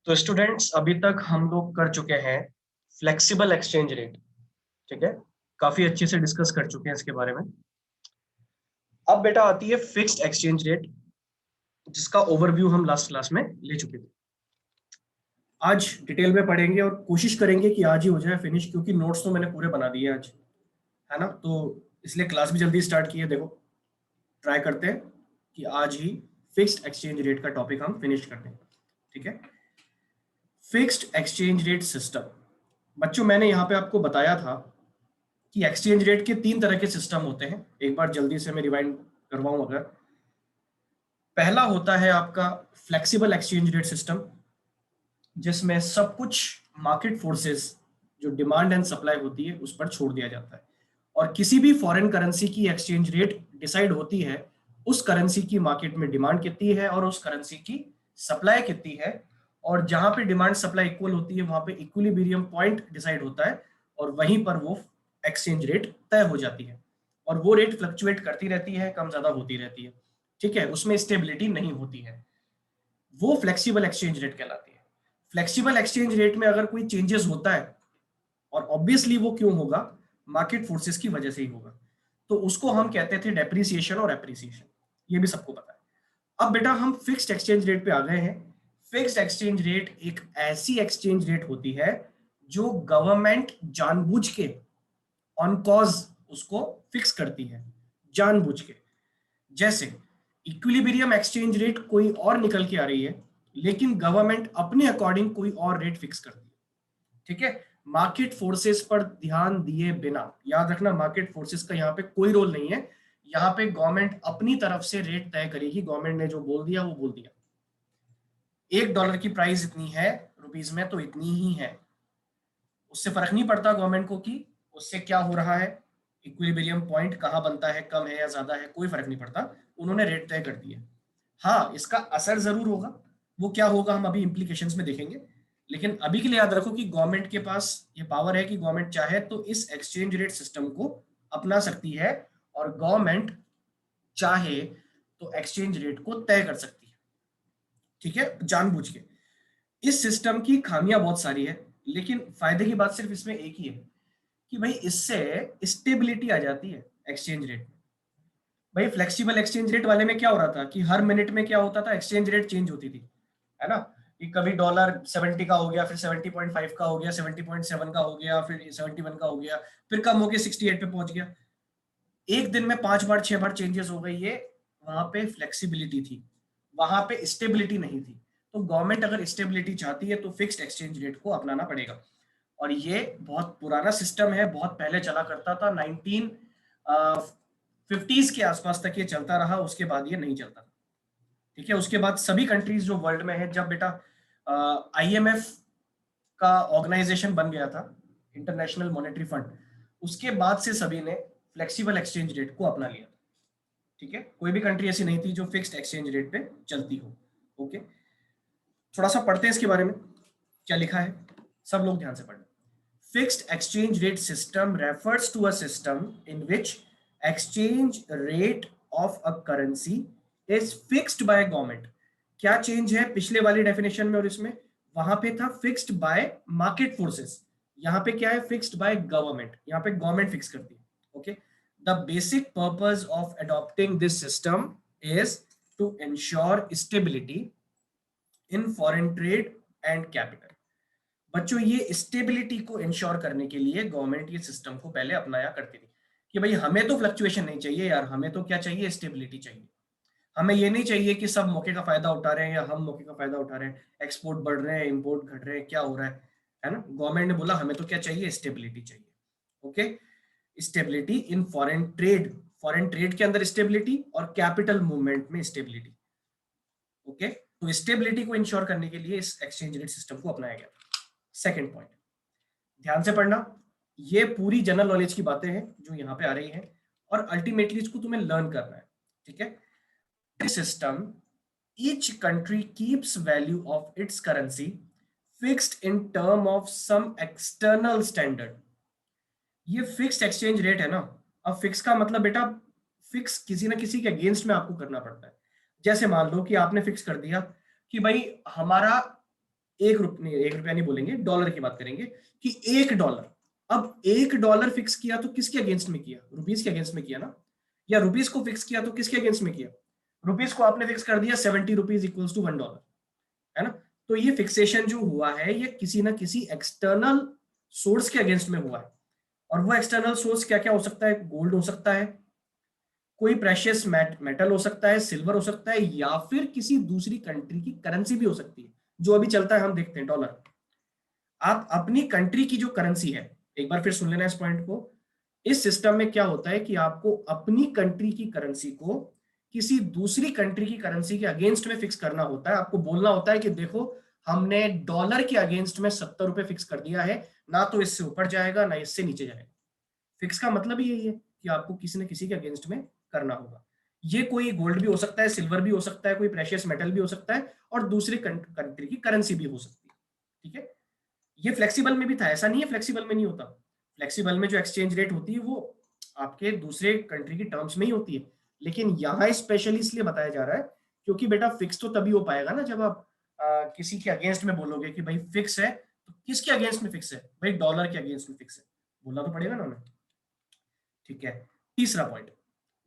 तो स्टूडेंट्स अभी तक हम लोग कर चुके हैं फ्लेक्सिबल एक्सचेंज रेट। ठीक है, काफी अच्छे से डिस्कस कर चुके हैं इसके बारे में। अब बेटा आती है फिक्स्ड एक्सचेंज रेट, जिसका ओवरव्यू हम लास्ट क्लास में ले चुके थे। आज डिटेल में पढ़ेंगे और कोशिश करेंगे कि आज ही हो जाए फिनिश, क्योंकि नोट्स तो मैंने पूरे बना दिए आज, है ना। तो इसलिए क्लास भी जल्दी स्टार्ट की है। देखो, ट्राई करते हैं कि आज ही फिक्स्ड एक्सचेंज रेट का टॉपिक हम फिनिश कर दें। ठीक है, फिक्स्ड एक्सचेंज रेट सिस्टम। बच्चों, मैंने यहाँ पे आपको बताया था कि एक्सचेंज रेट के 3 तरह के सिस्टम होते हैं। एक बार जल्दी से मैं रिवाइंड करवाऊं अगर, पहला होता है आपका फ्लेक्सिबल एक्सचेंज रेट सिस्टम, जिसमें सब कुछ मार्केट फोर्सेस, जो डिमांड एंड सप्लाई होती है, उस पर छोड़ दिया जाता है और किसी भी फॉरेन करेंसी की एक्सचेंज रेट डिसाइड होती है उस करेंसी की मार्केट में डिमांड कितनी है और उस करेंसी की सप्लाई कितनी है। और जहां पे डिमांड सप्लाई इक्वल होती है वहां पे इक्विलिब्रियम पॉइंट डिसाइड होता है और वहीं पर वो एक्सचेंज रेट तय हो जाती है। और वो रेट फ्लक्चुएट करती रहती है, कम ज्यादा होती रहती है। ठीक है, उसमें स्टेबिलिटी नहीं होती है। वो फ्लेक्सिबल एक्सचेंज रेट कहलाती है। फ्लेक्सिबल एक्सचेंज रेट में अगर कोई चेंजेस होता है, और ऑब्वियसली वो क्यों होगा, मार्केट फोर्सेस की वजह से ही होगा, तो उसको हम कहते थे डेप्रिसिएशन और एप्रिसिएशन। ये भी सबको पता है। अब बेटा हम फिक्स्ड एक्सचेंज रेट पे आ गए हैं। फिक्स्ड एक्सचेंज रेट एक ऐसी एक्सचेंज रेट होती है जो गवर्नमेंट जानबूझ के ऑन कॉज उसको फिक्स करती है, जानबूझ के। जैसे इक्विलिब्रियम एक्सचेंज रेट कोई और निकल के आ रही है, लेकिन गवर्नमेंट अपने अकॉर्डिंग कोई और रेट फिक्स करती है। ठीक है, मार्केट फोर्सेस पर ध्यान दिए बिना, याद रखना मार्केट फोर्सेस का यहाँ पे कोई रोल नहीं है। यहाँ पे गवर्नमेंट अपनी तरफ से रेट तय करेगी। गवर्नमेंट ने जो बोल दिया वो बोल दिया। $1 की प्राइस इतनी है रुपीज में, तो इतनी ही है। उससे फर्क नहीं पड़ता गवर्नमेंट को कि उससे क्या हो रहा है, इक्विलिब्रियम पॉइंट कहाँ बनता है, कम है या ज्यादा है, कोई फर्क नहीं पड़ता। उन्होंने रेट तय कर दिया। हाँ, इसका असर जरूर होगा। वो क्या होगा हम अभी इंप्लीकेशंस में देखेंगे। लेकिन अभी के लिए याद रखो कि गवर्नमेंट के पास ये पावर है कि गवर्नमेंट चाहे तो इस एक्सचेंज रेट सिस्टम को अपना सकती है, और गवर्नमेंट चाहे तो एक्सचेंज रेट को तय कर सकती है। ठीक है, जानबूझ के। इस सिस्टम की खामियां बहुत सारी है, लेकिन फायदे की बात सिर्फ इसमें एक ही है कि भाई इससे स्टेबिलिटी आ जाती है एक्सचेंज रेट में। भाई फ्लेक्सिबल एक्सचेंज रेट वाले में क्या हो रहा था कि हर मिनट में क्या होता था, एक्सचेंज रेट चेंज होती थी, है ना। कि कभी डॉलर 70 का हो गया, फिर 70.5 का हो गया, 70.7 का हो गया, फिर 71 का हो गया, फिर कम होके 68 पे पहुंच गया। एक दिन में 5 बार 6 बार चेंजेस हो गई। ये वहां पे फ्लेक्सिबिलिटी थी, वहां पे स्टेबिलिटी नहीं थी। तो गवर्नमेंट अगर स्टेबिलिटी चाहती है तो फिक्स्ड एक्सचेंज रेट को अपनाना पड़ेगा। और ये बहुत पुराना सिस्टम है, बहुत पहले चला करता था। 1950s के आसपास तक ये चलता रहा, उसके बाद ये नहीं चलता। ठीक है, उसके बाद सभी कंट्रीज जो वर्ल्ड में है, जब बेटा IMF का ऑर्गेनाइजेशन बन गया था, इंटरनेशनल मॉनेटरी फंड, उसके बाद से सभी ने फ्लेक्सिबल एक्सचेंज रेट को अपना लिया। ठीक है, कोई भी कंट्री ऐसी नहीं थी जो फिक्स्ड एक्सचेंज रेट पे चलती हो। ओके, थोड़ा सा पढ़ते हैं इसके बारे में क्या लिखा है। सब लोग ध्यान से पढ़ना। Fixed exchange rate system refers to a system in which exchange rate of a currency is fixed by government. क्या चेंज है पिछले वाली डेफिनेशन में और इसमें? वहां पे था फिक्स्ड बाय मार्केट फोर्सेस, यहाँ पे क्या है, फिक्स्ड बाय गवर्नमेंट। यहाँ पे गवर्नमेंट फिक्स करती है। Okay, the basic purpose of adopting this system is to ensure stability in foreign trade and capital. बच्चों, ये स्टेबिलिटी को इंश्योर करने के लिए गवर्नमेंट ये सिस्टम को पहले अपनाया करती थी कि भाई हमें तो फ्लक्चुएशन नहीं चाहिए यार, हमें तो क्या चाहिए, स्टेबिलिटी चाहिए। हमें ये नहीं चाहिए कि सब मौके का फायदा उठा रहे हैं या हम मौके का फायदा उठा रहे हैं, एक्सपोर्ट बढ़ रहे हैं, इंपोर्ट घट रहे हैं, क्या हो रहा है ना। गवर्नमेंट ने बोला हमें तो क्या चाहिए, स्टेबिलिटी चाहिए। Okay, stability in foreign trade, foreign trade के अंदर स्टेबिलिटी और कैपिटल मूवमेंट में स्टेबिलिटी। ओके, तो स्टेबिलिटी को इंश्योर करने के लिए इस एक्सचेंज रेट सिस्टम को अपनाया गया। सेकेंड पॉइंट, ध्यान से पढ़ना। ये पूरी जनरल नॉलेज की बातें हैं जो यहाँ पे आ रही हैं, और अल्टीमेटली इसको तुम्हें लर्न करना है। ठीक है, this system, each country keeps value of its currency fixed in term of some external standard. ये फिक्स्ड एक्सचेंज रेट है ना। अब फिक्स का मतलब बेटा, फिक्स किसी ना किसी के अगेंस्ट में आपको करना पड़ता है। जैसे मान लो कि आपने फिक्स कर दिया कि भाई हमारा ₹1 नहीं बोलेंगे, डॉलर की बात करेंगे कि $1, अब $1 फिक्स किया तो किसके अगेंस्ट में किया? रुपीस के अगेंस्ट में किया ना, या रुपीस को फिक्स किया तो किसके अगेंस्ट में किया? रुपीस को आपने फिक्स कर दिया ₹70 इक्वल्स टू $1, है ना। तो ये फिक्सेशन जो हुआ है ये किसी ना किसी एक्सटर्नल सोर्स के अगेंस्ट में हुआ है, और वो एक्सटर्नल सोर्स क्या क्या हो सकता है? गोल्ड हो सकता है, कोई प्रेशियस मेटल हो सकता है, सिल्वर हो सकता है, या फिर किसी दूसरी कंट्री की करेंसी भी हो सकती है, जो अभी चलता है हम देखते हैं डॉलर। आप अपनी कंट्री की जो करेंसी है, एक बार फिर सुन लेना इस पॉइंट को, इस सिस्टम में क्या होता है कि आपको अपनी कंट्री की करेंसी को किसी दूसरी कंट्री की करेंसी के अगेंस्ट में फिक्स करना होता है। आपको बोलना होता है कि देखो हमने डॉलर के अगेंस्ट में ₹70 फिक्स कर दिया है, ना तो इससे ऊपर जाएगा ना इससे नीचे जाएगा। फिक्स का मतलब ही यही है कि आपको किसी न किसी के अगेंस्ट में करना होगा। ये कोई गोल्ड भी हो सकता है, सिल्वर भी हो सकता है, कोई प्रेशियस मेटल भी हो सकता है, और दूसरी कंट्री की करेंसी भी हो सकती है। ठीक है, ये फ्लेक्सिबल में भी था, ऐसा नहीं है फ्लेक्सिबल में नहीं होता। फ्लेक्सिबल में जो एक्सचेंज रेट होती है वो आपके दूसरे कंट्री की टर्म्स में ही होती है, लेकिन यहाँ स्पेशली इसलिए बताया जा रहा है क्योंकि बेटा फिक्स तो तभी हो पाएगा ना जब आप किसी के अगेंस्ट में बोलोगे कि भाई फिक्स है, तो किसके अगेंस्ट में फिक्स है? भाई डॉलर के अगेंस्ट में फिक्स है, बोलना तो पड़ेगा ना उन्हें। ठीक है, तीसरा पॉइंट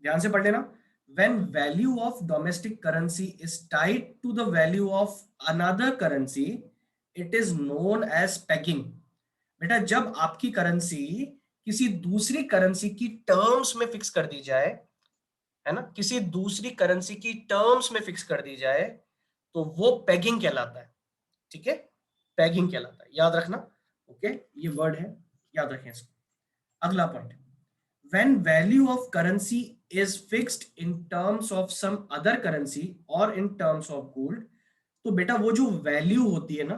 ध्यान से पढ़ लेना। When value of domestic currency is tied to the value of another currency it is known as pegging. बेटा जब आपकी करेंसी किसी दूसरी करेंसी की टर्म्स में फिक्स कर दी जाए, है ना, किसी दूसरी करेंसी की टर्म्स में फिक्स कर दी जाए, तो वो पेगिंग कहलाता है। ठीक है, पेगिंग कहलाता है, याद रखना। ओके, ये वर्ड है, याद रखें इसको। अगला point, when value of currency is fixed in terms of some other currency or in terms of gold, तो बेटा वो जो वैल्यू होती है ना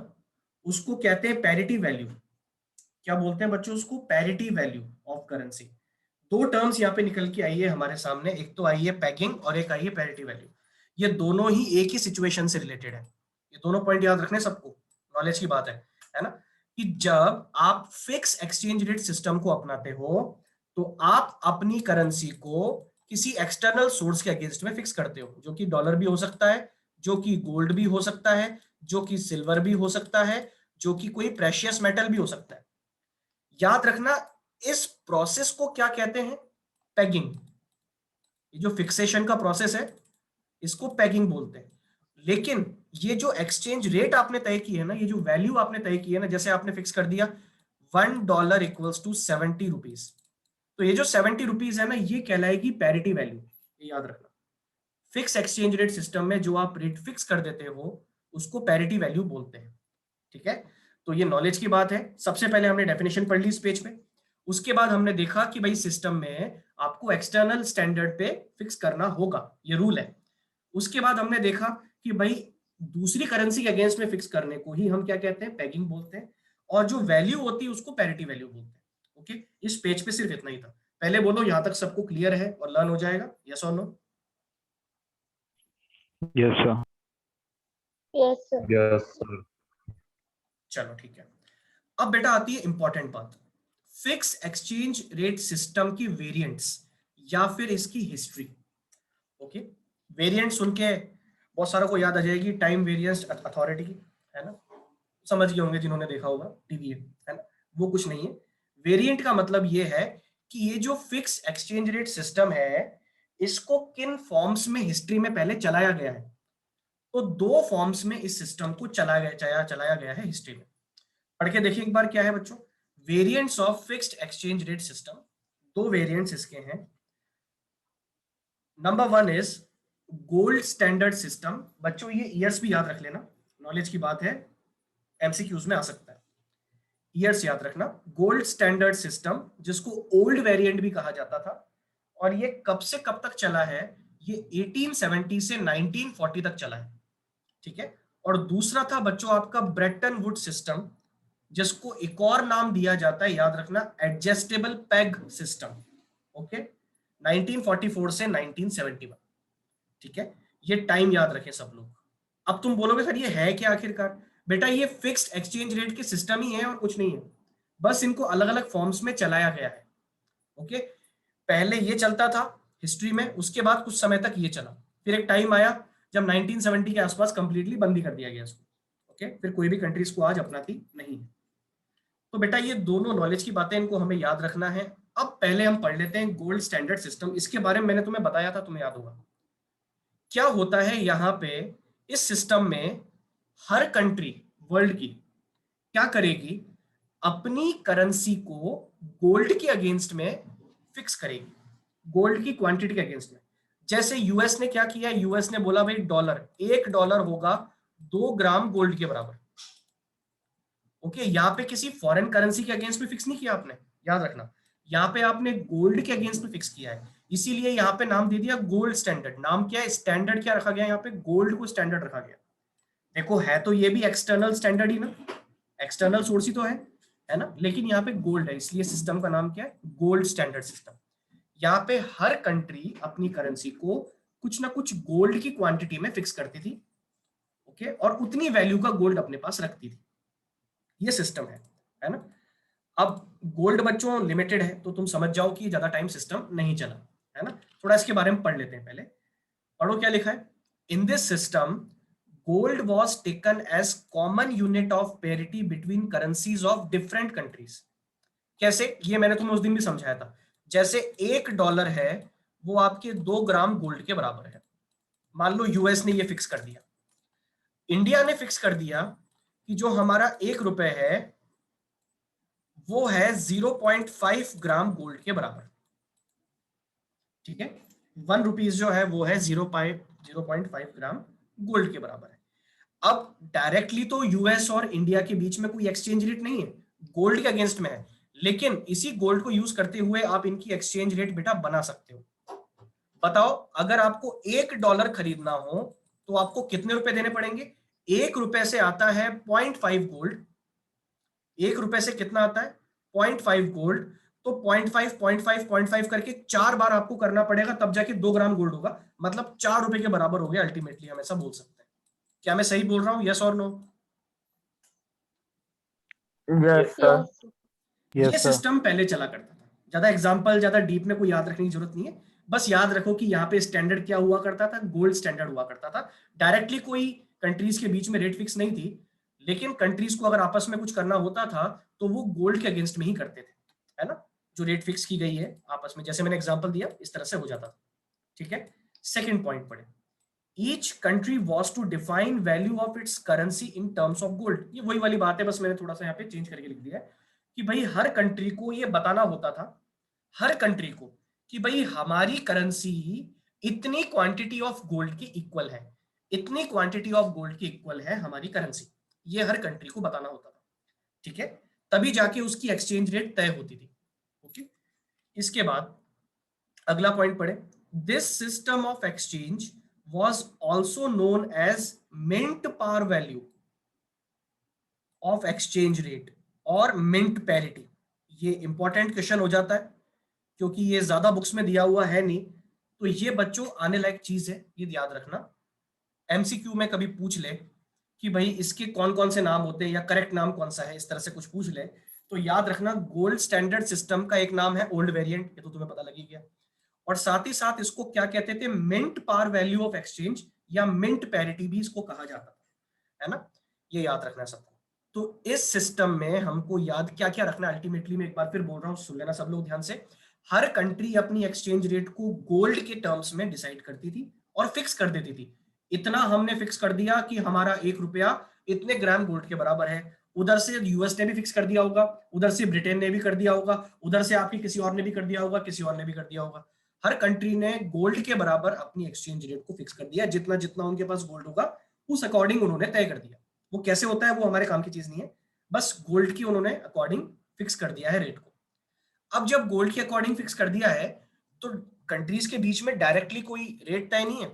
उसको कहते हैं पैरिटी वैल्यू। क्या बोलते हैं बच्चों उसको? Parity value of currency. दो टर्म्स यहाँ पे निकल के आई है हमारे सामने, एक तो आई है पैगिंग और एक आई है पैरिटी वैल्यू। ये दोनों ही एक ही सिचुएशन से रिलेटेड है, ये दोनों पॉइंट याद रखने सबको, नॉलेज की बात है ना। कि जब आप फिक्स एक्सचेंज रेट सिस्टम को अपनाते हो तो आप अपनी करेंसी को किसी एक्सटर्नल सोर्स के अगेंस्ट में फिक्स करते हो, जो कि डॉलर भी हो सकता है, जो कि गोल्ड भी हो सकता है, जो कि सिल्वर भी हो सकता है, जो कि कोई प्रेशियस मेटल भी हो सकता है। याद रखना, इस प्रोसेस को क्या कहते हैं? पैगिंग। ये जो फिक्सेशन का प्रोसेस है इसको पैगिंग बोलते हैं। लेकिन ये जो एक्सचेंज रेट आपने तय की है ना, ये जो वैल्यू आपने तय की है ना, जैसे आपने फिक्स कर दिया $1 इक्वल्स टू ₹70, तो ये जो ₹70 है ना ये कहलाएगी पैरिटी वैल्यू, ये याद रखना। फिक्स एक्सचेंज रेट सिस्टम में जो आप रेट फिक्स कर देते हो उसको पैरिटी वैल्यू बोलते हैं। ठीक है, तो ये नॉलेज की बात है। सबसे पहले हमने डेफिनेशन पढ़ ली इस पेज पे, उसके बाद हमने देखा कि भाई सिस्टम में आपको एक्सटर्नल स्टैंडर्ड पे फिक्स करना होगा, ये रूल है। उसके बाद हमने देखा कि भाई दूसरी करेंसी के अगेंस्ट में फिक्स करने को ही हम क्या कहते हैं? पैगिंग बोलते हैं, और जो वैल्यू होती है उसको पैरिटी वैल्यू बोलते हैं। ओके, इस पेज पे सिर्फ इतना ही था। पहले बोलो यहां तक सबको क्लियर है और लर्न हो जाएगा, यस और no? Yes sir. Yes sir. Yes sir. चलो ठीक है, अब बेटा आती है इंपॉर्टेंट बात, फिक्स एक्सचेंज रेट सिस्टम की वेरिएंट्स या फिर इसकी हिस्ट्री। ओके, वेरिएंट सुन के बहुत सारा को याद आ जाएगी टाइम वेरिएंस अथॉरिटी की, है ना, समझ गए होंगे जिन्होंने देखा होगा टीवी, है ना। वो कुछ नहीं है, वेरिएंट का मतलब ये है कि ये जो फिक्स एक्सचेंज रेट सिस्टम है इसको किन फॉर्म्स में हिस्ट्री में पहले चलाया गया है। तो दो फॉर्म्स में इस सिस्टम को चलाया गया है हिस्ट्री में। पढ़ के देखिए एक बार क्या है बच्चों, variants of fixed exchange rate system. दो वेरिएंट्स इसके हैं। Number 1 is gold standard system. बच्चों ये ईयर्स भी याद रख लेना, नॉलेज की बात है, एमसीक्यूज में आ सकता है, ईयर्स याद रखना। गोल्ड स्टैंडर्ड सिस्टम जिसको ओल्ड वेरिएंट भी कहा जाता था, और ये कब से कब तक चला है? ये 1870 से 1940 तक चला है। ठीक है, और दूसरा था बच्चों आपका ब्रेटन वुड सिस्टम, जिसको एक और नाम दिया जाता है, याद रखना, एडजस्टेबल पेग सिस्टम। ओके, 1944 से 1971। ठीक है, ये टाइम याद रखें सब लोग। अब तुम बोलोगे सर ये है क्या आखिरकार? बेटा ये फिक्स्ड एक्सचेंज रेट के सिस्टम ही है और कुछ नहीं है, बस इनको अलग अलग फॉर्म्स में चलाया गया है। ओके, पहले ये चलता था हिस्ट्री में, उसके बाद कुछ समय तक ये चला, फिर एक टाइम आया जब 1970 के आसपास कंप्लीटली बंद ही कर दिया गया इसको। ओके, फिर कोई भी कंट्री इसको आज अपनाती नहीं है। तो बेटा ये दोनों नॉलेज की बातें इनको हमें याद रखना है। अब पहले हम पढ़ लेते हैं गोल्ड स्टैंडर्ड सिस्टम। इसके बारे में मैंने तुम्हें बताया था, तुम्हें याद होगा। क्या होता है यहाँ पे, इस सिस्टम में हर कंट्री वर्ल्ड की क्या करेगी, अपनी करेंसी को गोल्ड के अगेंस्ट में फिक्स करेगी, गोल्ड की क्वांटिटी के अगेंस्ट में। जैसे यूएस ने क्या किया, यूएस ने बोला भाई डॉलर, $1 होगा 2 ग्राम गोल्ड के बराबर। ओके, यहाँ पे किसी फॉरेन करेंसी के अगेंस्ट में फिक्स नहीं किया आपने, याद रखना, यहाँ पे आपने गोल्ड के अगेंस्ट में फिक्स किया है। इसीलिए यहाँ पे नाम दे दिया गोल्ड स्टैंडर्ड। नाम क्या है, स्टैंडर्ड क्या रखा गया यहाँ पे, गोल्ड को स्टैंडर्ड रखा गया। देखो है तो ये भी एक्सटर्नल स्टैंडर्ड ही ना, एक्सटर्नल सोर्स ही तो है ना, लेकिन यहाँ पे गोल्ड है, इसलिए सिस्टम का नाम क्या है, गोल्ड स्टैंडर्ड सिस्टम। यहाँ पे हर कंट्री अपनी करेंसी को कुछ ना कुछ गोल्ड की क्वांटिटी में फिक्स करती थी, ओके, और उतनी वैल्यू का गोल्ड अपने पास रखती थी। ये सिस्टम है ना। अब गोल्ड बच्चों लिमिटेड है, तो तुम समझ जाओ कि ज्यादा टाइम सिस्टम नहीं चला, है ना। थोड़ा इसके बारे में पढ़ लेते हैं पहले। पढ़ो क्या लिखा है, in this system gold was taken as common unit of parity between currencies of different countries. कैसे, ये मैंने तुम्हें उस दिन भी समझाया था। जैसे $1 है, वो आपके 2 ग्राम गोल्ड के बराबर है। मान लो यूएस ने ये फिक्स कर दिया, इंडिया ने फिक्स कर दिया कि जो हमारा ₹1 है वो है 0.5 ग्राम गोल्ड के बराबर, ठीक है। ₹1 जो है वो है 0.5 ग्राम गोल्ड के बराबर है। अब डायरेक्टली तो यूएस और इंडिया के बीच में कोई एक्सचेंज रेट नहीं है, गोल्ड के अगेंस्ट में है, लेकिन इसी गोल्ड को यूज करते हुए आप इनकी एक्सचेंज रेट बेटा बना सकते हो। बताओ, अगर आपको $1 खरीदना हो तो आपको कितने रुपए देने पड़ेंगे, ₹1 से आता है 0.5 गोल्ड, ₹1 से कितना आता है 0.5 गोल्ड, तो 0.5 0.5 0.5 करके 4 बार आपको करना पड़ेगा, तब जाके 2 ग्राम गोल्ड होगा, मतलब ₹4 के बराबर हो गया अल्टीमेटली, हम ऐसा बोल सकते हैं। क्या मैं सही बोल रहा हूं, यस और नो? Yes sir. ये सिस्टम पहले चला करता था। ज्यादा एग्जांपल, ज्यादा डीप में कोई याद रखने की जरूरत नहीं है, बस याद रखो कि यहाँ पे स्टैंडर्ड क्या हुआ करता था, गोल्ड स्टैंडर्ड हुआ करता था। डायरेक्टली कोई कंट्रीज के बीच में रेट फिक्स नहीं थी, लेकिन कंट्रीज को अगर आपस में कुछ करना होता था तो वो गोल्ड के अगेंस्ट में ही करते थे, है ना। जो रेट फिक्स की गई है आपस में, जैसे मैंने एग्जाम्पल दिया, इस तरह से हो जाता था, ठीक है। सेकेंड पॉइंट पढ़े, each country was to define value of its currency in terms of gold. ये वही वाली बात है, बस मैंने थोड़ा सा यहाँ पे चेंज करके लिख दिया है कि भाई हर कंट्री को ये बताना होता था, हर कंट्री को, कि भाई हमारी करेंसी इतनी क्वांटिटी ऑफ गोल्ड की इक्वल है, इतनी क्वांटिटी ऑफ गोल्ड की इक्वल है हमारी करेंसी, ये हर कंट्री को बताना होता था, ठीक है। तभी जाके उसकी एक्सचेंज रेट तय होती थी, ओके। इसके बाद अगला पॉइंट पढ़े, this system of exchange was also known as mint par value of exchange rate और mint parity। ये इंपॉर्टेंट क्वेश्चन हो जाता है क्योंकि ये ज्यादा बुक्स में दिया हुआ है नहीं, तो ये बच्चों आने लायक चीज है, ये याद रखना। एमसीक्यू में कभी पूछ ले कि भाई इसके कौन कौन से नाम होते हैं या करेक्ट नाम कौन सा है, इस तरह से कुछ पूछ ले, तो याद रखना गोल्ड स्टैंडर्ड सिस्टम का एक नाम है ओल्ड वेरिएंट, ये तो तुम्हें पता लगी गया, और साथ ही साथ इसको क्या कहते थे, mint par value of exchange या मिंट पैरिटी भी इसको कहा जाता था, है ना। ये याद रखना है सबको। तो इस सिस्टम में हमको याद क्या क्या रखना है, अल्टीमेटली मैं एक बार फिर बोल रहा हूँ, सुन लेना सब लोग ध्यान से। हर कंट्री अपनी एक्सचेंज रेट को गोल्ड के टर्म्स में डिसाइड करती थी और फिक्स कर देती थी। इतना हमने फिक्स कर दिया कि हमारा ₹1 इतने ग्राम गोल्ड के बराबर है। उधर से यूएस ने भी फिक्स कर दिया होगा, उधर से ब्रिटेन ने भी कर दिया होगा, उधर से आपकी किसी और ने भी कर दिया होगा, किसी और ने भी कर दिया होगा। हर कंट्री ने गोल्ड के बराबर अपनी एक्सचेंज रेट को फिक्स कर दिया, जितना जितना उनके पास गोल्ड होगा उस अकॉर्डिंग उन्होंने तय कर दिया। वो कैसे होता है वो हमारे काम की चीज नहीं है, बस गोल्ड की उन्होंने अकॉर्डिंग फिक्स कर दिया है रेट को। अब जब गोल्ड के अकॉर्डिंग फिक्स कर दिया है तो कंट्रीज के बीच में डायरेक्टली कोई रेट तय नहीं है,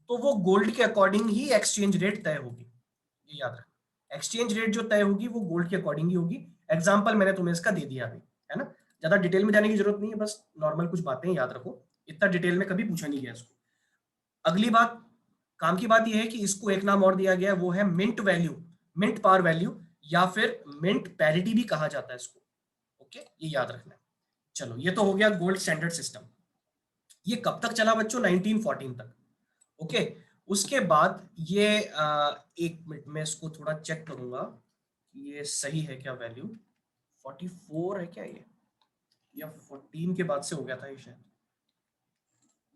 तो वो गोल्ड के अकॉर्डिंग ही एक्सचेंज रेट तय होगी, ये याद रखना। एक्सचेंज रेट जो तय होगी वो गोल्ड के अकॉर्डिंग ही होगी। एग्जाम्पल मैंने तुम्हें इसका दे दिया अभी, है ना। ज्यादा डिटेल में जाने की जरूरत नहीं है, बस नॉर्मल कुछ बातें याद रखो, इतना डिटेल में कभी पूछा नहीं गया इसको। अगली बात, काम की बात यह है कि इसको एक नाम और दिया गया है, वो है mint value, mint par value, या फिर मिंट पैरिटी भी कहा जाता है इसको, ओके, ये याद रखना है। चलो, ये तो हो गया गोल्ड स्टैंडर्ड सिस्टम। ये कब तक चला बच्चों, 1914 तक, ओके। उसके बाद ये एक मिनट में इसको थोड़ा चेक करूंगा कि ये सही है क्या वैल्यू, 44 है क्या ये, या 14 के बाद से हो गया था ये शायद।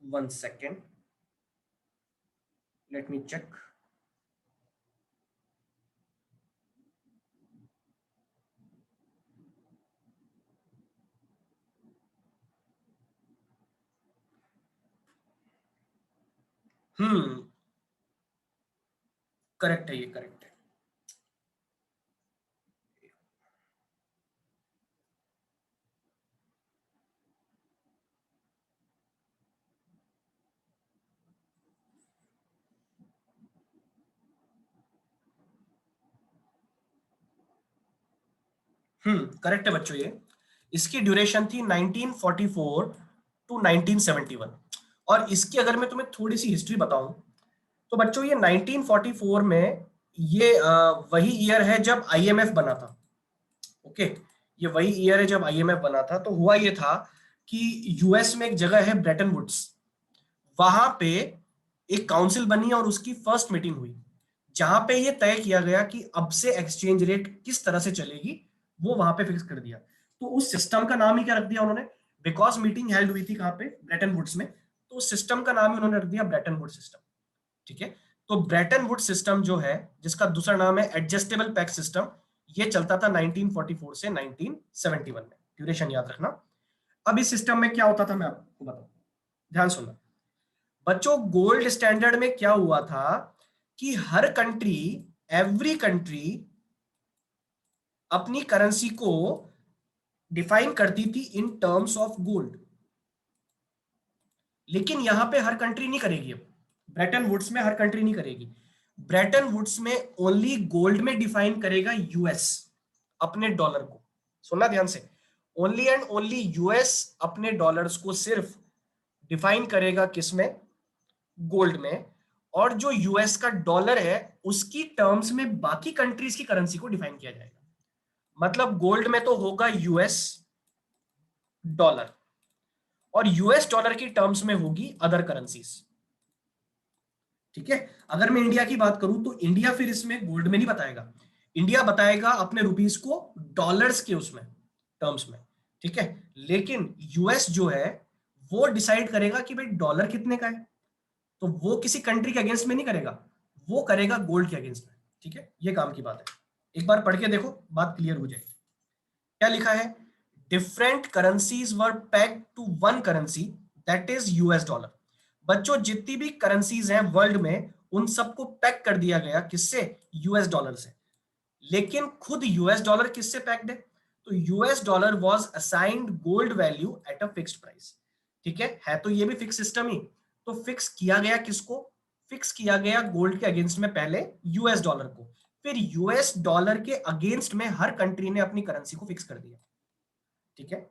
1 second, let me check. Correct है, ये करेक्ट है। करेक्ट है बच्चों। ये इसकी ड्यूरेशन थी 1944 टू 1971। और इसकी अगर मैं तुम्हें थोड़ी सी हिस्ट्री बताऊं तो बच्चों ये 1944 में ये वही ईयर है जब आईएमएफ बना था। ओके, ये वही ईयर है जब आईएमएफ बना था। तो हुआ ये था कि यूएस में एक जगह है ब्रेटन वुड्स, वहां पे एक काउंसिल बनी और उसकी फर्स्ट मीटिंग हुई जहां पे ये तय किया गया कि अब से एक्सचेंज रेट किस तरह से चलेगी, वो वहां पे फिक्स कर दिया। तो उस सिस्टम का नाम ही क्या रख दिया उन्होंने, बिकॉज मीटिंग हेल्ड हुई थी कहां पे, ब्रेटन वुड्स में, तो उस सिस्टम का नाम ही उन्होंने रख दिया ब्रेटन वुड्स सिस्टम। ठीक है, तो ब्रेटन वुड्स सिस्टम जो है, जिसका दूसरा नाम है एडजस्टेबल पैक्ट सिस्टम, ये चलता था 1944 से 1971 में। ड्यूरेशन याद रखना। अब इस सिस्टम में क्या होता था मैं आपको बताऊं, ध्यान सुनना बच्चों। गोल्ड स्टैंडर्ड में क्या हुआ था कि हर कंट्री, एवरी कंट्री अपनी करेंसी को डिफाइन करती थी इन टर्म्स ऑफ गोल्ड। लेकिन यहां पे हर कंट्री नहीं करेगी। अब ब्रेटन वुड्स में हर कंट्री नहीं करेगी। ब्रेटन वुड्स में ओनली गोल्ड में डिफाइन करेगा यूएस अपने डॉलर को। सुनना ध्यान से, ओनली एंड ओनली यूएस अपने डॉलर्स को सिर्फ डिफाइन करेगा किसमें, गोल्ड में। और जो यूएस का डॉलर है उसकी टर्म्स में बाकी कंट्रीज की करेंसी को डिफाइन किया जाएगा। मतलब गोल्ड में तो होगा यूएस डॉलर, और यूएस डॉलर की टर्म्स में होगी अदर करेंसीज। ठीक है, अगर मैं इंडिया की बात करूं तो इंडिया फिर इसमें गोल्ड में नहीं बताएगा, इंडिया बताएगा अपने रुपीस को डॉलर्स के उसमें टर्म्स में। ठीक है, लेकिन यूएस जो है वो डिसाइड करेगा कि भाई डॉलर कितने का है, तो वो किसी कंट्री के अगेंस्ट में नहीं करेगा, वो करेगा गोल्ड के अगेंस्ट में। ठीक है, ये काम की बात है। एक बार पढ़ के देखो, बात क्लियर हो जाएगी। क्या लिखा है, different currencies were pegged to one currency that is US dollar. बच्चों जितनी भी करेंसीज हैं वर्ल्ड में उन सबको पैक कर दिया गया किससे, यूएस डॉलर से। लेकिन खुद यूएस डॉलर किससे पैक्ड है, तो US dollar was assigned gold value at a fixed price. ठीक है तो ये भी फिक्स सिस्टम ही। तो फिक्स किया गया किसको, फिक्स किया गया गोल्ड के अगेंस्ट में पहले यूएस डॉलर को, फिर यूएस डॉलर के अगेंस्ट में हर कंट्री ने अपनी करेंसी को फिक्स कर दिया। ठीक है,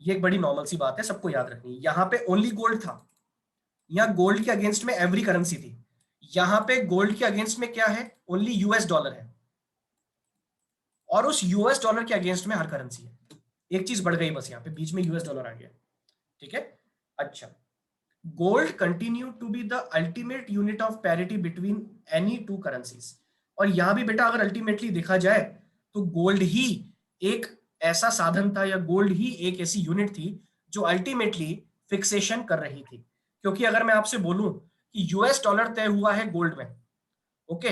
ये एक बड़ी नॉर्मल सी बात है, सबको याद रखनी। यहां पे ओनली गोल्ड था, यहां गोल्ड के अगेंस्ट में एवरी करेंसी थी। यहां पे गोल्ड के अगेंस्ट में क्या है, ओनली यूएस डॉलर है, और उस यूएस डॉलर के अगेंस्ट में हर करेंसी है। एक चीज बढ़ गई बस, यहां पे बीच में यूएस डॉलर आ गया। ठीक है, अच्छा, gold continue to be the ultimate unit of parity between any two currencies. और यहां भी बेटा अगर अल्टीमेटली देखा जाए तो गोल्ड ही एक ऐसा साधन था, या गोल्ड ही एक ऐसी यूनिट थी जो अल्टीमेटली फिक्सेशन कर रही थी। क्योंकि अगर मैं आपसे बोलूं कि यूएस डॉलर तय हुआ है गोल्ड में, ओके,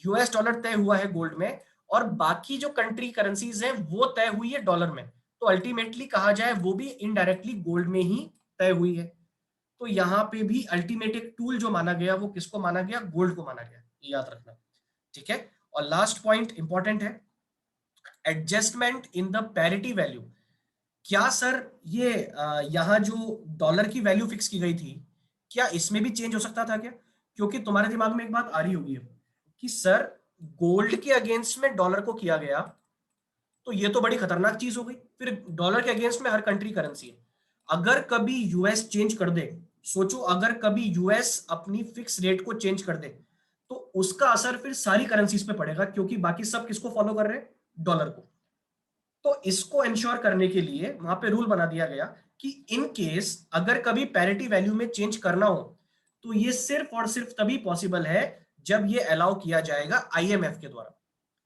यूएस डॉलर तय हुआ है गोल्ड में, और बाकी जो कंट्री करेंसीज हैं वो तय हुई है डॉलर में, तो अल्टीमेटली कहा जाए वो भी इनडायरेक्टली गोल्ड में ही तय हुई है। तो यहाँ पे भी अल्टीमेट एक टूल जो माना गया वो किसको माना गया, गोल्ड को माना गया, ये याद रखना। ठीक है, और लास्ट पॉइंट इंपॉर्टेंट है, adjustment in the parity value. क्या सर ये यहाँ जो डॉलर की वैल्यू फिक्स की गई थी, क्या इसमें भी चेंज हो सकता था क्या? क्योंकि तुम्हारे दिमाग में एक बात आ रही होगी कि सर गोल्ड के अगेंस्ट में डॉलर को किया गया तो ये तो बड़ी खतरनाक चीज हो गई, फिर डॉलर के अगेंस्ट में हर कंट्री करेंसी है। अगर कभी यूएस चेंज कर दे, सोचो अगर कभी यूएस अपनी फिक्स रेट को चेंज कर दे तो उसका असर फिर सारी करेंसीज पे पड़ेगा, क्योंकि बाकी सब किसको फॉलो कर रहे हैं, डॉलर को। तो इसको इंश्योर करने के लिए वहां पे रूल बना दिया गया कि इन केस अगर कभी पैरिटी वैल्यू में चेंज करना हो तो तो ये सिर्फ और सिर्फ तभी पॉसिबल है जब ये अलाउ किया जाएगा आईएमएफ के द्वारा।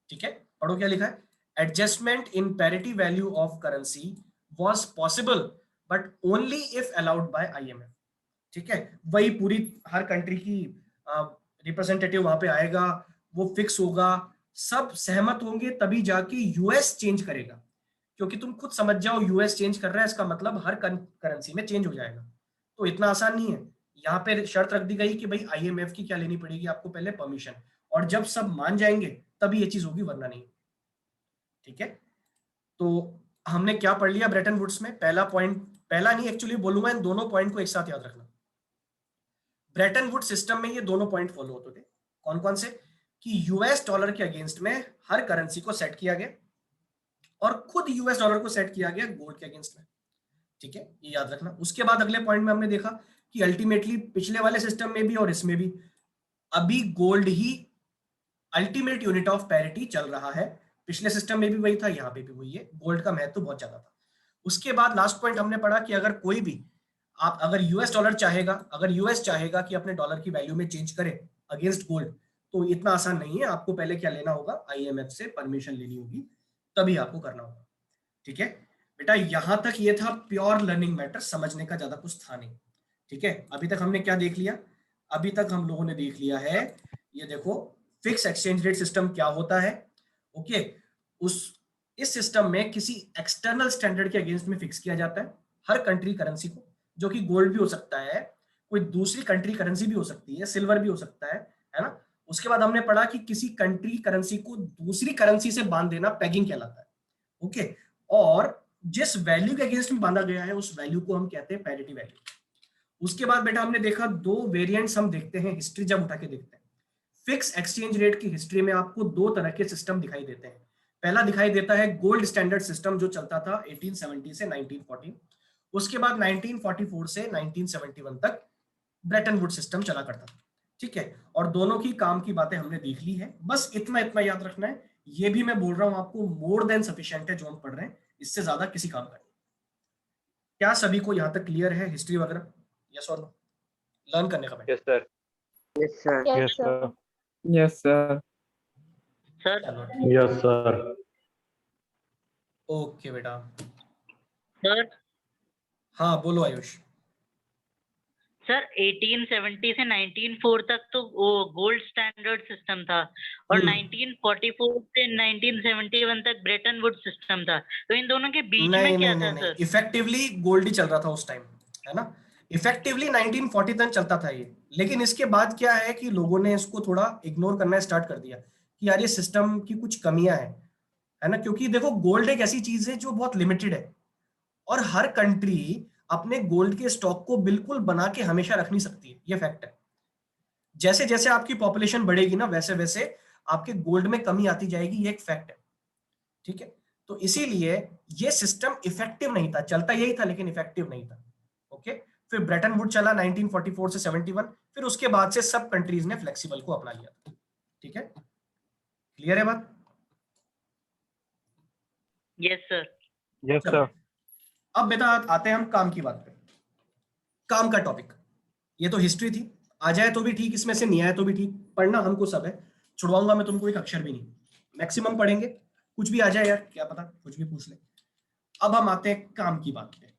ठीक है, पढ़ो क्या लिखा है, adjustment in parity value of currency was possible but only if allowed by IMF. ठीक है, वही पूरी हर कंट्री की रिप्रेजेंटेटिव वहां पे आएगा, वो फिक्स होगा, सब सहमत होंगे, तभी जाके यूएस चेंज करेगा। क्योंकि तुम खुद समझ जाओ, यूएस चेंज कर रहा है, इसका मतलब हर करेंसी में चेंज हो जाएगा, तो इतना आसान नहीं है। यहाँ पे शर्त रख दी गई कि भाई आईएमएफ की क्या लेनी पड़ेगी आपको, पहले परमिशन, और जब सब मान जाएंगे तभी ये चीज होगी, वरना नहीं। ठीक है, तो हमने क्या पढ़ लिया ब्रेटन वुड्स में? पहला पॉइंट, पहला नहीं एक्चुअली बोलूंगा, इन दोनों पॉइंट को एक साथ याद रखना। ब्रेटन वुड्स सिस्टम में ये दोनों पॉइंट फॉलो होते थे। कौन कौन से? कि यूएस डॉलर के अगेंस्ट में हर करेंसी को सेट किया गया, और खुद यूएस डॉलर को सेट किया गया गोल्ड के अगेंस्ट में। ठीक है, ये याद रखना। उसके बाद अगले पॉइंट में हमने देखा कि अल्टीमेटली पिछले वाले सिस्टम में भी और इसमें भी अभी gold he ultimate unit of parity चल रहा है। पिछले सिस्टम में भी वही था, यहाँ पे भी वही है, गोल्ड का महत्व बहुत ज्यादा था। उसके बाद लास्ट पॉइंट हमने पढ़ा कि अगर कोई भी आप अगर यूएस डॉलर चाहेगा, अगर यूएस चाहेगा कि अपने डॉलर की वैल्यू में चेंज करे अगेंस्ट गोल्ड, तो इतना आसान नहीं है। आपको पहले क्या लेना होगा, आईएमएफ से परमिशन लेनी होगी, तभी आपको करना होगा। ठीक है बेटा, यहां तक ये था प्योर लर्निंग मैटर, समझने का ज्यादा कुछ था नहीं। ठीक है, अभी तक हमने क्या देख लिया? अभी तक हम लोगों ने देख लिया है, ये देखो, फिक्स एक्सचेंज रेट सिस्टम क्या होता है। ओके, इस सिस्टम में किसी एक्सटर्नल स्टैंडर्ड के अगेंस्ट में फिक्स किया जाता है हर कंट्री करेंसी को, जो कि गोल्ड भी हो सकता है, कोई दूसरी कंट्री करेंसी भी हो सकती है, सिल्वर भी हो सकता है ना। उसके बाद हमने पढ़ा कि किसी कंट्री करेंसी को दूसरी करेंसी से बांध देना पैगिंग कहलाता है। ओके, और जिस वैल्यू के अगेंस्ट में बांधा गया है उस वैल्यू को हम कहते हैं पैरिटी वैल्यू। उसके बाद बेटा हमने देखा दो वेरिएंट्स हम देखते हैं हिस्ट्री जब उठा के देखते हैं। फिक्स एक्सचेंज रेट की हिस्ट्री में आपको दो तरह के सिस्टम दिखाई देते हैं। पहला दिखाई देता है गोल्ड स्टैंडर्ड सिस्टम, जो चलता था 1870 से 1914। उसके बाद 1944 से 1971 तक ब्रेटन वुड सिस्टम चला करता था। ठीक है, और दोनों की काम की बातें हमने देख ली है, बस इतना इतना याद रखना है। ये भी मैं बोल रहा हूं आपको, मोर देन सफिशिएंट है जो हम पढ़ रहे हैं, इससे ज्यादा किसी काम का नहीं। क्या सभी को यहाँ तक क्लियर है हिस्ट्री वगैरह? यस और नो? लर्न करने का बेटा। Yes sir. Yes, sir. Yes sir. Yes sir. Sir, yes sir. Okay बेटा, सर हाँ बोलो आयुष। सर 1870 से 1904 तक तो वो गोल्ड स्टैंडर्ड सिस्टम था, और 1944 से 1971 तक ब्रेटन वुड सिस्टम था। तो इन दोनों के बीच में क्या था सर? इफेक्टिवली गोल्ड ही चल रहा था उस टाइम, है ना। इफेक्टिवली 1940 तक चलता था ये, लेकिन इसके बाद क्या है कि लोगों ने इसको थोड़ा इग्नोर करना स्टार्ट कर दिया कि यार ये सिस्टम की कुछ कमियां हैं, है ना। क्योंकि देखो गोल्ड एक ऐसी चीज है जो बहुत लिमिटेड है, और हर कंट्री अपने गोल्ड के स्टॉक को बिल्कुल बना के हमेशा रख नहीं सकती है, ये फैक्ट है। जैसे जैसे आपकी पॉपुलेशन बढ़ेगी ना, वैसे वैसे आपके गोल्ड में कमी आती जाएगी, ये एक फैक्ट है। ठीक है, तो इसीलिए ये सिस्टम इफेक्टिव नहीं था, चलता यही था लेकिन इफेक्टिव नहीं था। ओके, फिर ब्रेटन वुड चला 1944 से 71, फिर उसके बाद से सब कंट्रीज ने फ्लेक्सिबल को अपना लिया। ठीक है, क्लियर है बात? Yes sir. Yes sir. अब बेटा आते हैं हम काम की बात पे। काम का टॉपिक, ये तो हिस्ट्री थी, आ जाए तो भी ठीक, इसमें से नहीं आए तो भी ठीक, पढ़ना हमको सब है, छुड़वाऊंगा मैं तुमको एक अक्षर भी नहीं, मैक्सिमम पढ़ेंगे, कुछ भी आ जाए यार, क्या पता कुछ भी पूछ ले। अब हम आते हैं काम की बात पे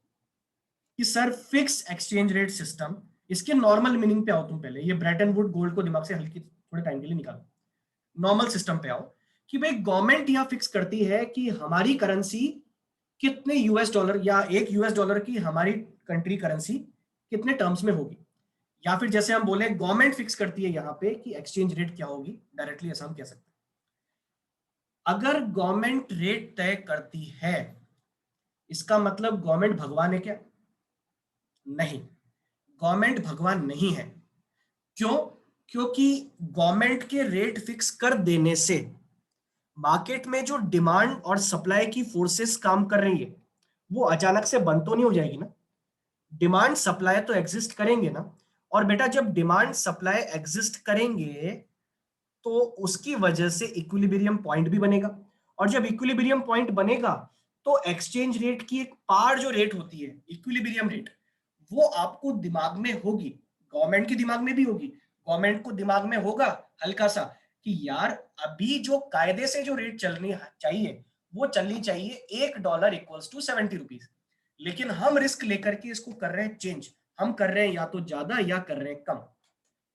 कि sir fix exchange rate system, इसके नॉर्मल मीनिंग पे आओ तुम पहले, ये ब्रेटन वुड गोल्ड को दिमाग से हल्की थोड़े टाइम के लिए निकालो, नॉर्मल सिस्टम पे आओ कि भाई गवर्नमेंट यहां फिक्स करती है कि हमारी करेंसी कितने यूएस डॉलर, या एक यूएस डॉलर की हमारी कंट्री करेंसी कितने टर्म्स में होगी, या फिर जैसे हम बोले गवर्नमेंट फिक्स करती है यहाँ पे कि एक्सचेंज रेट क्या होगी, डायरेक्टली ऐसा हम कह सकते हैं। अगर गवर्नमेंट रेट तय करती है, इसका मतलब गवर्नमेंट भगवान है क्या? नहीं, गवर्नमेंट भगवान नहीं है। क्यों? क्योंकि गवर्नमेंट के रेट फिक्स कर देने से मार्केट में जो डिमांड और सप्लाई की फोर्सेस काम कर रही है वो अचानक से बंद तो नहीं हो जाएगी ना। डिमांड सप्लाई तो एग्जिस्ट करेंगे ना, और बेटा जब डिमांड सप्लाई एग्जिस्ट करेंगे तो उसकी वजह से इक्विलिब्रियम पॉइंट भी बनेगा, और जब इक्विलिब्रियम पॉइंट बनेगा तो एक्सचेंज रेट की एक पार जो रेट होती है इक्विलिब्रियम रेट, वो आपको दिमाग में होगी, गवर्नमेंट के दिमाग में भी होगी, गवर्नमेंट को दिमाग में होगा हल्का सा कि यार अभी जो कायदे से जो रेट चलनी चाहिए वो चलनी चाहिए $1 इक्वल्स टू 70 रुपीज, लेकिन हम रिस्क लेकर के इसको कर रहे हैं चेंज, हम कर रहे हैं या तो ज्यादा या कर रहे हैं कम।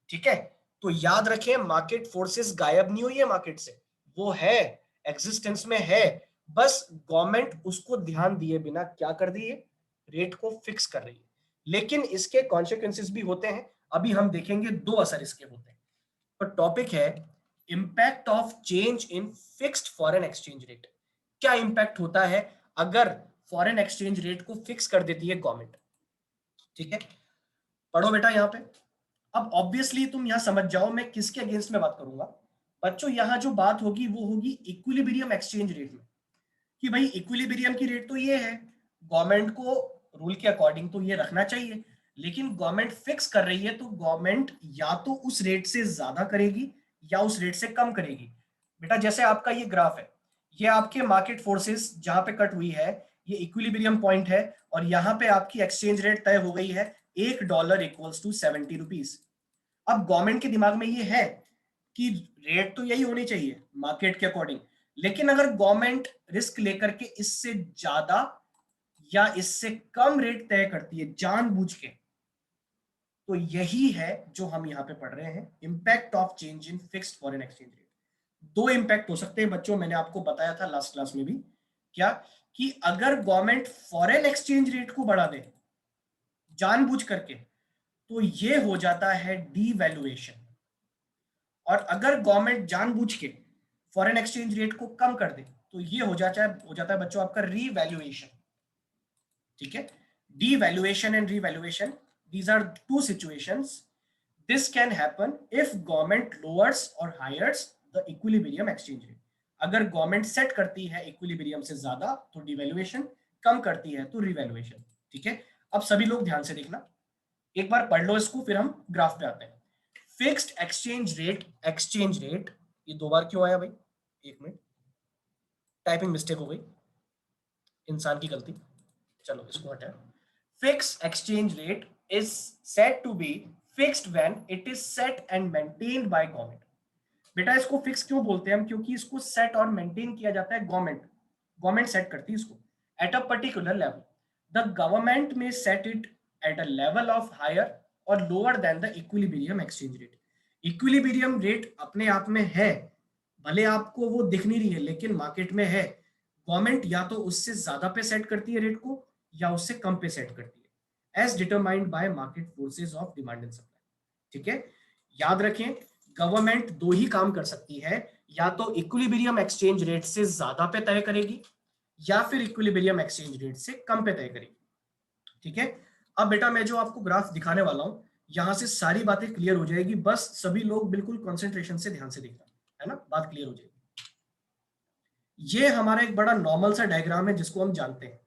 ठीक है, तो याद रखें मार्केट फोर्सेस गायब नहीं हुई है मार्केट से, वो है, एग्जिस्टेंस में है, बस गवर्नमेंट उसको ध्यान दिए बिना क्या कर रही है, रेट को फिक्स कर रही है। लेकिन इसके कॉन्सिक्वेंसेस भी होते हैं, अभी हम देखेंगे 2 असर इसके होते हैं। तो टॉपिक है impact of change in fixed foreign exchange rate. क्या इंपैक्ट होता है अगर फॉरेन एक्सचेंज रेट को फिक्स कर देती है गवर्नमेंट। ठीक है, पढ़ो बेटा यहाँ पे। अब ऑब्वियसली तुम यहाँ समझ जाओ मैं किसके अगेंस्ट में बात करूंगा बच्चों। यहाँ जो बात होगी वो होगी इक्विलिब्रियम एक्सचेंज रेट में, कि भाई इक्विलिब्रियम की रेट तो ये है, गवर्नमेंट को रूल के अकॉर्डिंग तो ये रखना चाहिए, लेकिन गवर्नमेंट फिक्स कर रही है तो गवर्नमेंट या तो उस रेट से ज्यादा करेगी या उस रेट से कम करेगी। बेटा जैसे आपका ये ग्राफ है, ये आपके मार्केट फोर्सेस जहां पे कट हुई है, ये इक्विलिब्रियम पॉइंट है, और यहाँ पे आपकी एक्सचेंज रेट तय हो गई है $1 इक्वल्स टू 70 रुपीज। अब गवर्नमेंट के दिमाग में ये है कि रेट तो यही होनी चाहिए मार्केट के अकॉर्डिंग, लेकिन अगर गवर्नमेंट रिस्क लेकर के इससे ज्यादा या इससे कम रेट तय करती है जानबूझ के, तो यही है जो हम यहाँ पे पढ़ रहे हैं, impact of change in fixed foreign exchange rate. 2 impact हो सकते हैं बच्चों, मैंने आपको बताया था लास्ट क्लास में भी, क्या कि अगर गवर्नमेंट फॉरेन एक्सचेंज रेट को बढ़ा दे जानबूझ करके तो ये हो जाता है डीवैल्यूएशन, और अगर गवर्नमेंट जानबूझ के फॉरेन एक्सचेंज रेट को कम कर दे तो ये हो जाता है बच्चों आपका रीवैल्यूएशन। ठीक है, devaluation and revaluation, these are 2 situations. This can happen if government lowers or higher the equilibrium exchange rate. अगर गवर्नमेंट सेट करती है इक्विलिब्रियम से ज्यादा तो डिवैल्यूएशन, कम करती है तो रिवैल्यूएशन। ठीक है, अब सभी लोग ध्यान से देखना, एक बार पढ़ लो इसको फिर हम ग्राफ पे आते हैं। फिक्स्ड एक्सचेंज रेट, ये 2 बार क्यों आया भाई, 1 मिनट, टाइपिंग मिस्टेक हो गई, इंसान की गलती, चलो इसको हटाएं। Fixed exchange rate is said to be fixed when it is set and maintained by government. बेटा इसको फिक्स क्यों बोलते हैं हम, क्योंकि इसको सेट और मेंटेन किया जाता है गवर्नमेंट सेट करती है इसको at a particular level. The government में set it at a level of higher और lower than the equilibrium exchange rate. Equilibrium rate अपने आप में है, भले आपको वो दिख नहीं रही है लेकिन मार्केट में है, गवर्नमेंट या तो उससे ज्यादा पे सेट करती है रेट को या उससे कम पे सेट करती है, as determined by market forces of demand and supply. ठीक है, याद रखें गवर्नमेंट 2 ही काम कर सकती है, या तो इक्विलिब्रियम एक्सचेंज रेट से ज्यादा पे तय करेगी या फिर इक्विलिब्रियम एक्सचेंज रेट से कम पे तय करेगी। ठीक है, अब बेटा मैं जो आपको ग्राफ दिखाने वाला हूं यहां से सारी बातें क्लियर हो जाएगी, बस सभी लोग बिल्कुल कंसंट्रेशन से ध्यान से देखना, है ना, बात क्लियर हो जाएगी। ये हमारा एक बड़ा नॉर्मल सा डायग्राम है जिसको हम जानते हैं,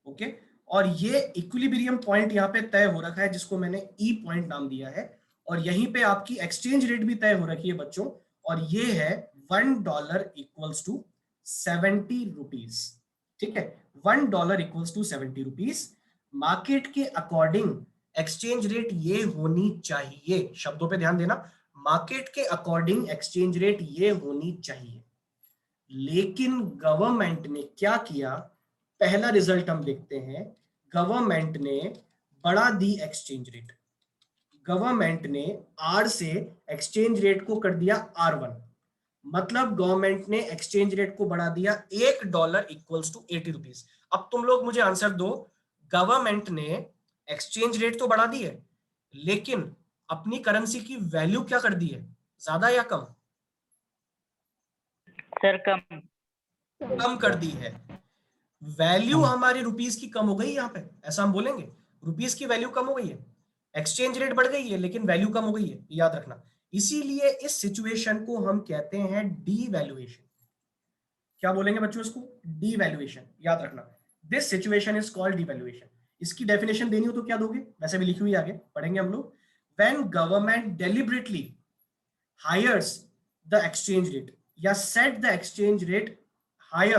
ओके, और ये इक्विलिब्रियम पॉइंट यहाँ पे तय हो रखा है जिसको मैंने ई पॉइंट नाम दिया है, और यहीं पे आपकी एक्सचेंज रेट भी तय हो रखी है बच्चों, और ये है $1 इक्वल्स टू 70 रुपीज। ठीक है, $1 इक्वल्स टू 70 रुपीज। मार्केट के अकॉर्डिंग एक्सचेंज रेट ये होनी चाहिए, शब्दों पे ध्यान देना, मार्केट के अकॉर्डिंग एक्सचेंज रेट ये होनी चाहिए, लेकिन गवर्नमेंट ने क्या किया, पहला रिजल्ट हम देखते हैं, गवर्नमेंट ने बढ़ा दी एक्सचेंज रेट, गवर्नमेंट ने R से एक्सचेंज रेट को कर दिया R1, मतलब गवर्नमेंट ने एक्सचेंज रेट को बढ़ा दिया $1 इक्वल्स टू 80 रुपीज। अब तुम लोग मुझे आंसर दो, गवर्नमेंट ने एक्सचेंज रेट तो बढ़ा दी है लेकिन अपनी करेंसी की वैल्यू क्या कर दी है, ज्यादा या कम? सर कम कर दी है, वैल्यू हमारी रुपीस की कम हो गई, यहाँ पे ऐसा हम बोलेंगे, रुपीस की वैल्यू कम हो गई है, एक्सचेंज रेट बढ़ गई है लेकिन वैल्यू कम हो गई है, याद रखना। इसीलिए इस सिचुएशन को हम कहते हैं डीवैल्यूएशन। क्या बोलेंगे बच्चों इसको, डीवैल्यूएशन, याद रखना, this situation is called devaluation. इसकी डेफिनेशन देनी हो तो क्या दोगे, वैसे भी लिखी हुई आगे पढ़ेंगे हम लोग। When government deliberately highers the exchange rate या set the exchange rate higher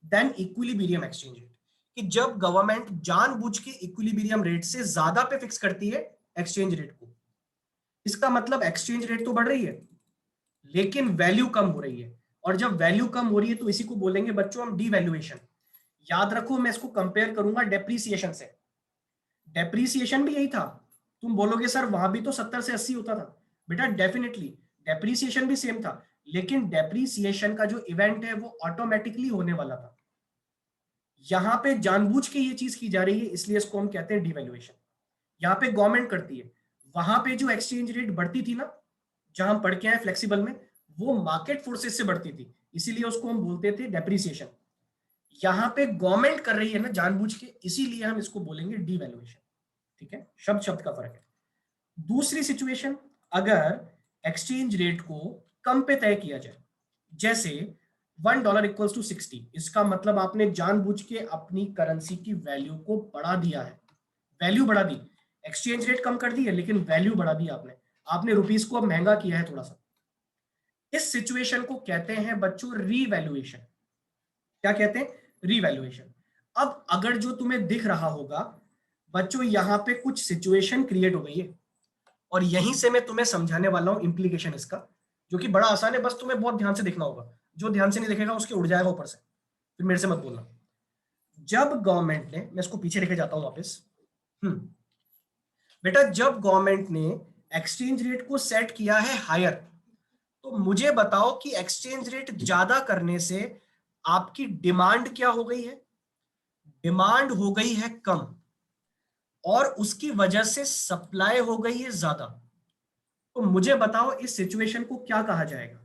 than equilibrium exchange rate, कि जब गवर्नमेंट जानबूझ के इक्विलिब्रियम रेट से ज्यादा पे फिक्स करती है एक्सचेंज रेट को, इसका मतलब एक्सचेंज रेट तो बढ़ रही है लेकिन वैल्यू कम हो रही है, और जब वैल्यू कम हो रही है तो इसी को बोलेंगे बच्चों हम डीवैल्यूएशन। याद रखो मैं इसको कंपेयर करूंगा डेप्रीसिएशन से। डेप्रीसिएशन भी यही था। तुम बोलोगे सर वहां भी तो 70 से 80 होता था। बेटा डेफिनेटली डेप्रीसिएशन भी सेम था, लेकिन डेप्रीसिएशन का जो इवेंट है वो ऑटोमेटिकली होने वाला था। यहां पे जानबूझ के ये चीज की जा रही है, इसलिए इसको हम कहते हैं डिवैल्यूएशन। यहाँ पे गवर्नमेंट करती है। वहां पे जो एक्सचेंज रेट बढ़ती थी ना, जहां हम पढ़ के आए फ्लेक्सिबल में, वो मार्केट फोर्सेस से बढ़ती थी, इसीलिए उसको हम बोलते थे डेप्रीसिएशन। यहाँ पे गवर्नमेंट कर रही है ना जानबूझ के, इसीलिए हम इसको बोलेंगे डिवैल्यूएशन। ठीक है, शब्द शब्द का फर्क है। दूसरी सिचुएशन, अगर एक्सचेंज रेट को कम पे तय किया जाए, जैसे $1 इक्वल्स टू 60, इसका मतलब आपने जानबूझ के अपनी करेंसी की वैल्यू को बढ़ा दिया है। वैल्यू बढ़ा दी, एक्सचेंज रेट कम कर दी है लेकिन वैल्यू बढ़ा दी आपने रुपीस को अब महंगा किया है थोड़ा सा। इस सिचुएशन को कहते हैं बच्चों रीवैल्यूएशन। क्या कहते हैं? रीवैल्यूएशन। अब अगर जो तुम्हें दिख रहा होगा बच्चों, यहां पे कुछ सिचुएशन क्रिएट हो गई है, और यहीं से मैं तुम्हें समझाने वाला हूं इंप्लीकेशन इसका, जो कि बड़ा आसान है, बस तुम्हें बहुत ध्यान से देखना होगा। जो ध्यान से नहीं देखेगा उसके उड़ जाएगा ऊपर से, फिर मेरे से मत बोलना। जब गवर्नमेंट ने, मैं इसको पीछे लेके जाता हूं वापस। बेटा जब गवर्नमेंट ने एक्सचेंज रेट को सेट किया है हायर, तो मुझे बताओ कि एक्सचेंज रेट ज्यादा करने से आपकी डिमांड क्या हो गई है? डिमांड हो गई है कम, और उसकी वजह से सप्लाई हो गई है ज्यादा। तो मुझे बताओ इस सिचुएशन को क्या कहा जाएगा?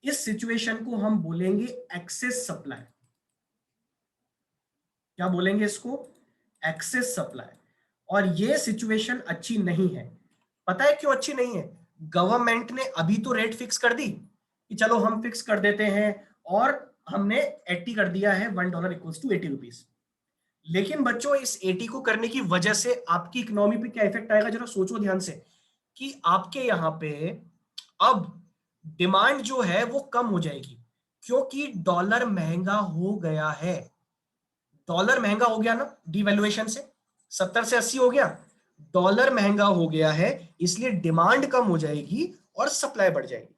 इस सिचुएशन को हम बोलेंगे एक्सेस सप्लाई। क्या बोलेंगे इसको? Excess supply. और ये सिचुएशन अच्छी नहीं है। पता है क्यों अच्छी नहीं है? गवर्नमेंट ने अभी तो रेट फिक्स कर दी कि चलो हम फिक्स कर देते हैं, और हमने 80 कर दिया है, $1 इक्वल्स टू 80 रुपीज। लेकिन बच्चों इस 80 को करने की वजह से आपकी इकोनॉमी पे क्या इफेक्ट आएगा? जरा सोचो ध्यान से कि आपके यहाँ पे अब डिमांड जो है वो कम हो जाएगी, क्योंकि डॉलर महंगा हो गया है। डॉलर महंगा हो गया ना डिवैल्यूएशन से, 70 से 80 हो गया, डॉलर महंगा हो गया है, इसलिए डिमांड कम हो जाएगी और सप्लाई बढ़ जाएगी।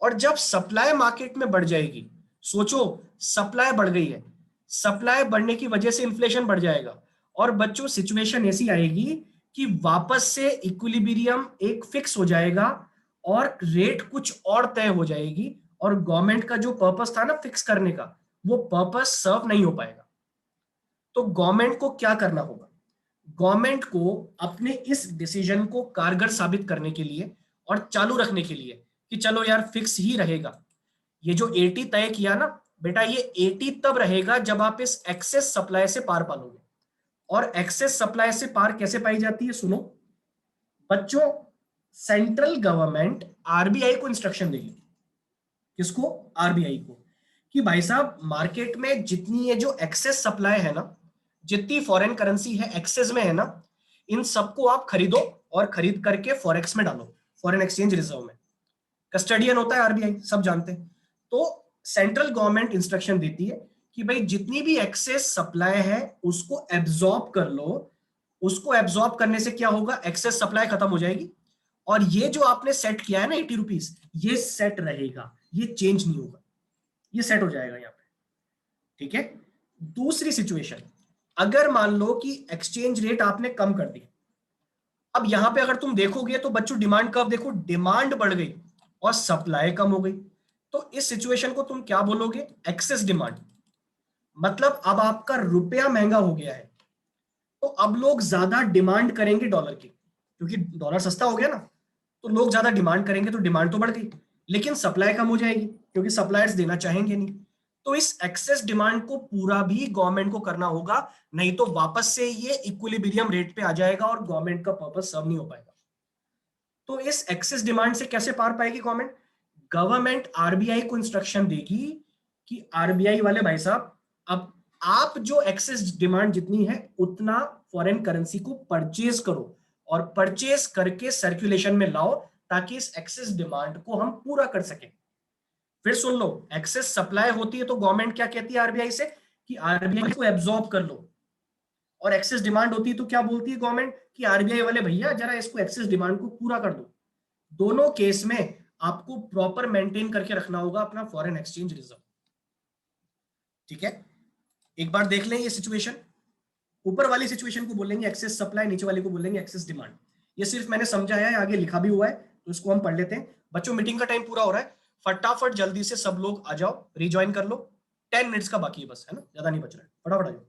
और जब सप्लाई मार्केट में बढ़ जाएगी, सोचो सप्लाई बढ़ गई है, सप्लाई बढ़ने की वजह से इन्फ्लेशन बढ़ जाएगा, और बच्चों सिचुएशन ऐसी आएगी कि वापस से इक्विलिब्रियम एक फिक्स हो जाएगा और रेट कुछ और तय हो जाएगी, और गवर्नमेंट का जो पर्पस था ना फिक्स करने का, वो पर्पस सर्व नहीं हो पाएगा। तो गवर्नमेंट को क्या करना होगा? गवर्नमेंट को अपने इस डिसीजन को कारगर साबित करने के लिए और चालू रखने के लिए कि चलो यार फिक्स ही रहेगा, ये जो 80 तय किया ना बेटा, ये 80 तब रहेगा जब आप इस एक्सेस सप्लाई से पार पालोगे। और एक्सेस सप्लाई से पार कैसे पाई जाती है? सुनो बच्चों, सेंट्रल गवर्नमेंट आरबीआई को इंस्ट्रक्शन देगी। किसको? आरबीआई को, कि भाई साहब मार्केट में जितनी ये जो एक्सेस सप्लाई है ना, जितनी फॉरेन करेंसी है एक्सेस में है ना, इन सबको आप खरीदो और खरीद करके फॉरेक्स में डालो, फॉरेन एक्सचेंज रिजर्व में। कस्टडियन होता है आरबीआई, सब जानते हैं। तो सेंट्रल गवर्नमेंट इंस्ट्रक्शन देती है कि भाई जितनी भी एक्सेस सप्लाई है उसको एब्जॉर्ब कर लो। उसको एब्जॉर्ब करने से क्या होगा? एक्सेस सप्लाई खत्म हो जाएगी, और ये जो आपने सेट किया है ना 80 रुपीज, ये सेट रहेगा, ये चेंज नहीं होगा, ये सेट हो जाएगा यहाँ पे। ठीक है। दूसरी सिचुएशन, अगर मान लो कि एक्सचेंज रेट आपने कम कर दी, अब यहां पे अगर तुम देखोगे तो बच्चों डिमांड कर्व देखो, डिमांड बढ़ गई और सप्लाई कम हो गई। तो इस सिचुएशन को तुम क्या बोलोगे? Excess demand. मतलब अब आपका रुपया महंगा हो गया है, तो अब लोग ज्यादा डिमांड करेंगे डॉलर की, क्योंकि डॉलर सस्ता हो गया ना, तो लोग ज्यादा डिमांड करेंगे, तो डिमांड तो बढ़ गई, लेकिन सप्लाई कम हो जाएगी क्योंकि सप्लायर्स देना चाहेंगे नहीं। तो इस एक्सेस डिमांड को पूरा भी गवर्नमेंट को करना होगा, नहीं तो वापस से ये इक्विलिब्रियम रेट पे आ जाएगा और गवर्नमेंट का पर्पस सर्व नहीं हो पाएगा। तो इस एक्सेस डिमांड से कैसे पार पाएगी गवर्नमेंट? गवर्नमेंट आरबीआई को इंस्ट्रक्शन देगी कि आरबीआई वाले भाई साहब, अब आप जो एक्सेस डिमांड जितनी है उतना फॉरेन करेंसी को परचेज करो, और परचेज करके सर्कुलेशन में लाओ, ताकि इस एक्सेस डिमांड को हम पूरा कर सकें। फिर सुन लो, एक्सेस सप्लाई होती है तो गवर्नमेंट क्या कहती है आरबीआई से? कि आरबीआई को एब्जॉर्ब कर लो। और एक्सेस डिमांड होती है तो क्या बोलती है गवर्नमेंट? कि आरबीआई वाले भैया जरा इसको एक्सेस डिमांड को पूरा कर दो। दोनों केस में आपको प्रॉपर मेंटेन करके रखना होगा अपना फॉरेन एक्सचेंज रिजर्व। ठीक है, एक बार देख लें ये सिचुएशन। ऊपर वाली सिचुएशन को बोलेंगे एक्सेस सप्लाई, नीचे वाली को बोलेंगे एक्सेस डिमांड। ये सिर्फ मैंने समझाया है, आगे लिखा भी हुआ है, तो इसको हम पढ़ लेते हैं। बच्चों मीटिंग का टाइम पूरा हो रहा है, फटाफट जल्दी से सब लोग आ जाओ, रिज्वाइन कर लो। 10 मिनट्स का बाकी है बस, है ना, ज्यादा नहीं बच रहा है, फटाफट आ जाओ।